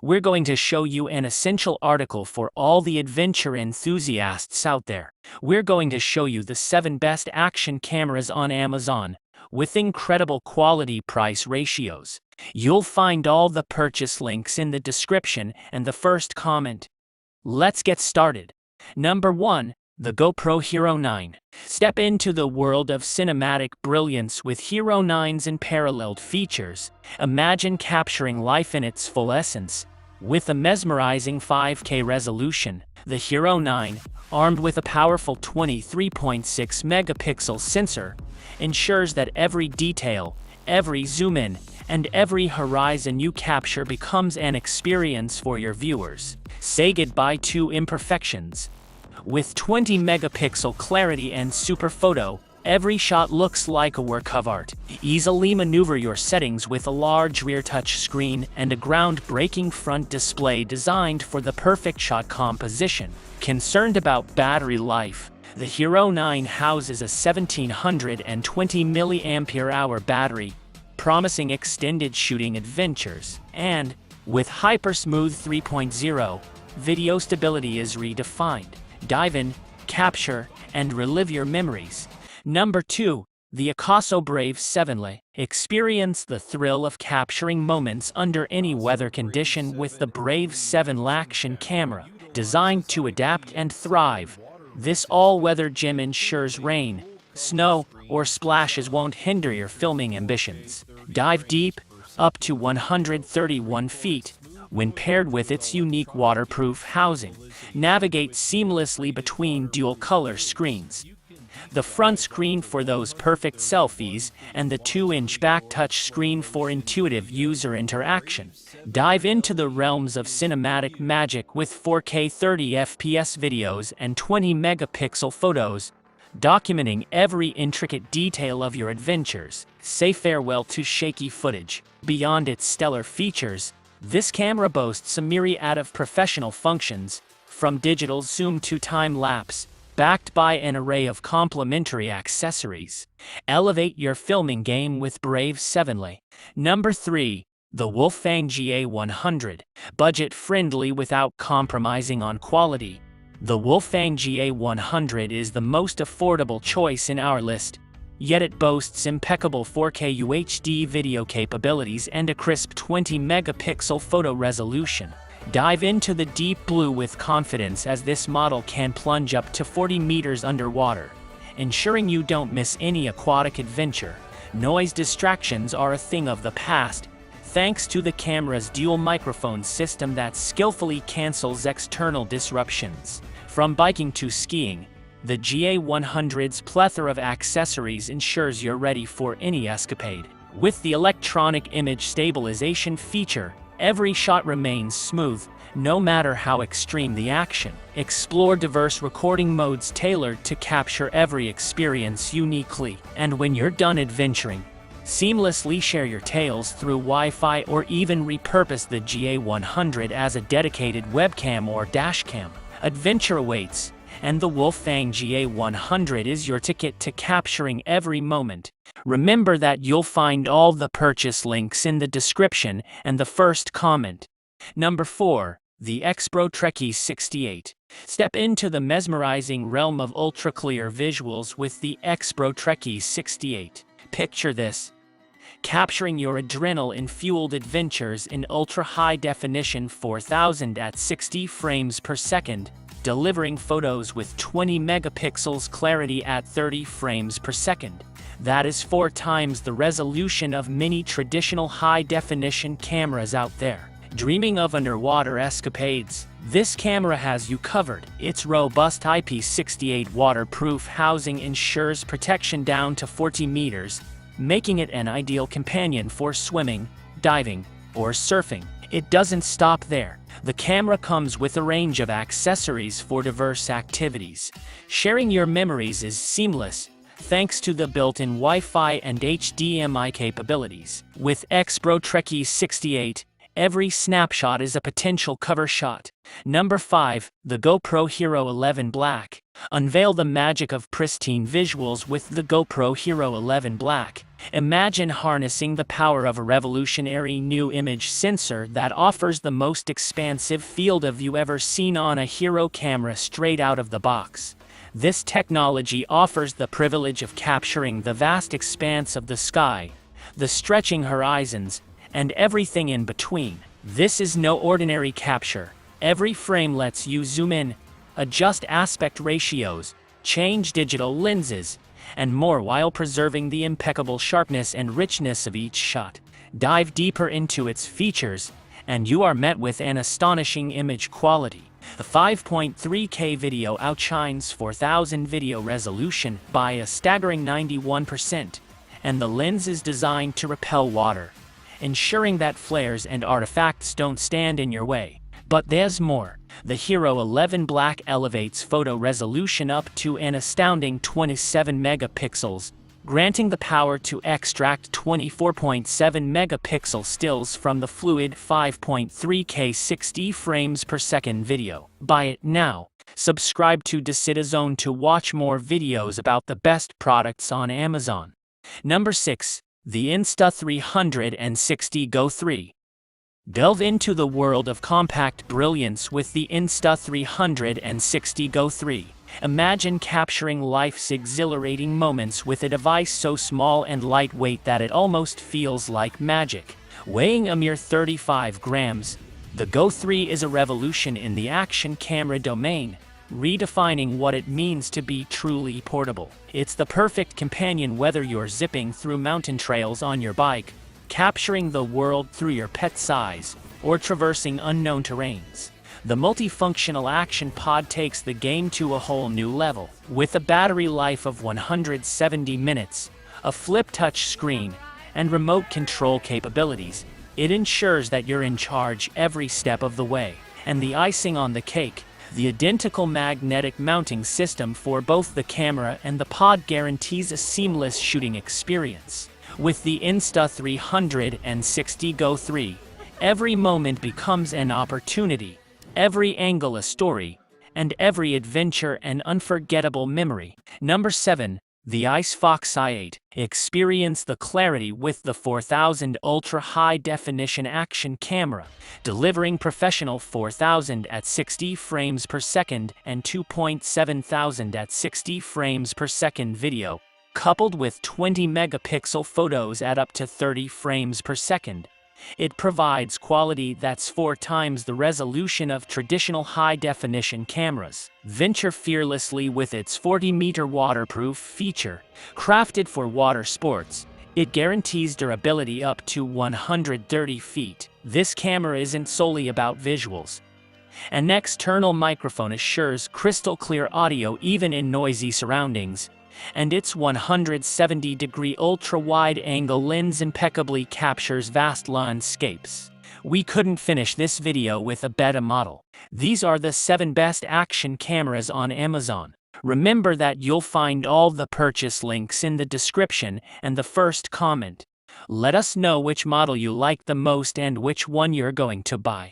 we're going to show you an essential article for all the adventure enthusiasts out there. We're going to show you the 7 best action cameras on Amazon, with incredible quality-price ratios. You'll find all the purchase links in the description and the first comment. Let's get started. Number 1. The GoPro Hero 9. Step into the world of cinematic brilliance with Hero 9's unparalleled features. Imagine capturing life in its full essence. With a mesmerizing 5K resolution, the Hero 9, armed with a powerful 23.6 megapixel sensor, ensures that every detail, every zoom in, and every horizon you capture becomes an experience for your viewers. Say goodbye to imperfections. With 20 megapixel clarity and super photo, every shot looks like a work of art. Easily maneuver your settings with a large rear touch screen and a groundbreaking front display designed for the perfect shot composition. Concerned about battery life? The Hero 9 houses a 1720 mAh battery, promising extended shooting adventures. And, with Hypersmooth 3.0, video stability is redefined. Dive in, capture, and relive your memories. Number 2. The Akaso Brave 7L. Experience the thrill of capturing moments under any weather condition with the Brave 7L action camera. Designed to adapt and thrive, this all-weather gem ensures rain, snow, or splashes won't hinder your filming ambitions. Dive deep, up to 131 feet. When paired with its unique waterproof housing, navigate seamlessly between dual-color screens. The front screen for those perfect selfies, and the 2-inch back touch screen for intuitive user interaction. Dive into the realms of cinematic magic with 4K 30 FPS videos and 20 megapixel photos, documenting every intricate detail of your adventures. Say farewell to shaky footage. Beyond its stellar features, this camera boasts a myriad of professional functions, from digital zoom to time-lapse, backed by an array of complementary accessories. Elevate your filming game with Brave 7L. Number 3. The Wolfang GA100. Budget-friendly without compromising on quality. The Wolfang GA100 is the most affordable choice in our list, yet it boasts impeccable 4K UHD video capabilities and a crisp 20 megapixel photo resolution. Dive into the deep blue with confidence as this model can plunge up to 40 meters underwater, ensuring you don't miss any aquatic adventure. Noise distractions are a thing of the past, thanks to the camera's dual microphone system that skillfully cancels external disruptions. From biking to skiing, the GA100's plethora of accessories ensures you're ready for any escapade. With the electronic image stabilization feature, every shot remains smooth, no matter how extreme the action. Explore diverse recording modes tailored to capture every experience uniquely. And when you're done adventuring, seamlessly share your tales through Wi-Fi or even repurpose the GA100 as a dedicated webcam or dashcam. Adventure awaits, and the Wolfang GA100 is your ticket to capturing every moment. Remember that you'll find all the purchase links in the description and the first comment. Number 4. The X-Pro Trekkie 68. Step into the mesmerizing realm of ultra-clear visuals with the X-Pro Trekkie 68. Picture this: capturing your adrenaline-fueled adventures in ultra-high definition 4000 at 60 frames per second, delivering photos with 20 megapixels clarity at 30 frames per second. That is 4 times the resolution of many traditional high-definition cameras out there. Dreaming of underwater escapades? This camera has you covered. Its robust IP68 waterproof housing ensures protection down to 40 meters, making it an ideal companion for swimming, diving, or surfing. It doesn't stop there. The camera comes with a range of accessories for diverse activities. Sharing your memories is seamless, thanks to the built-in Wi-Fi and HDMI capabilities. With X-Pro Trekkie 68, Every snapshot is a potential cover shot. Number 5. The GoPro Hero 11 Black. Unveil the magic of pristine visuals with the GoPro Hero 11 Black. Imagine harnessing the power of a revolutionary new image sensor that offers the most expansive field of view ever seen on a Hero camera straight out of the box. This technology offers the privilege of capturing the vast expanse of the sky, the stretching horizons, and everything in between. This is no ordinary capture. Every frame lets you zoom in, adjust aspect ratios, change digital lenses, and more while preserving the impeccable sharpness and richness of each shot. Dive deeper into its features, and you are met with an astonishing image quality. The 5.3K video outshines 4000 video resolution by a staggering 91%, and the lens is designed to repel water, ensuring that flares and artifacts don't stand in your way. But there's more. The Hero 11 Black elevates photo resolution up to an astounding 27 megapixels, granting the power to extract 24.7 megapixel stills from the fluid 5.3K 60 frames per second video. Buy it now. Subscribe to DecidaZone to watch more videos about the best products on Amazon. Number 6. The Insta360 Go 3. Delve into the world of compact brilliance with the Insta360 Go 3. Imagine capturing life's exhilarating moments with a device so small and lightweight that it almost feels like magic. Weighing a mere 35 grams, the Go 3 is a revolution in the action camera domain, redefining what it means to be truly portable. It's the perfect companion whether you're zipping through mountain trails on your bike, capturing the world through your pet's eyes, or traversing unknown terrains. The multifunctional action pod takes the game to a whole new level. With a battery life of 170 minutes, a flip touch screen, and remote control capabilities, it ensures that you're in charge every step of the way. And the icing on the cake, the identical magnetic mounting system for both the camera and the pod guarantees a seamless shooting experience. With the Insta360 Go 3, every moment becomes an opportunity, every angle a story, and every adventure an unforgettable memory. Number 7. The IceFox i8. Experience the clarity with the 4000 Ultra High Definition Action Camera, delivering professional 4000 at 60 frames per second and 2.7 at 60 frames per second video, coupled with 20 megapixel photos at up to 30 frames per second. It provides quality that's 4 times the resolution of traditional high-definition cameras. Venture fearlessly with its 40-meter waterproof feature. Crafted for water sports, it guarantees durability up to 130 feet. This camera isn't solely about visuals. An external microphone assures crystal-clear audio even in noisy surroundings, and its 170-degree ultra-wide-angle lens impeccably captures vast landscapes. We couldn't finish this video with a better model. These are the 7 best action cameras on Amazon. Remember that you'll find all the purchase links in the description and the first comment. Let us know which model you like the most and which one you're going to buy.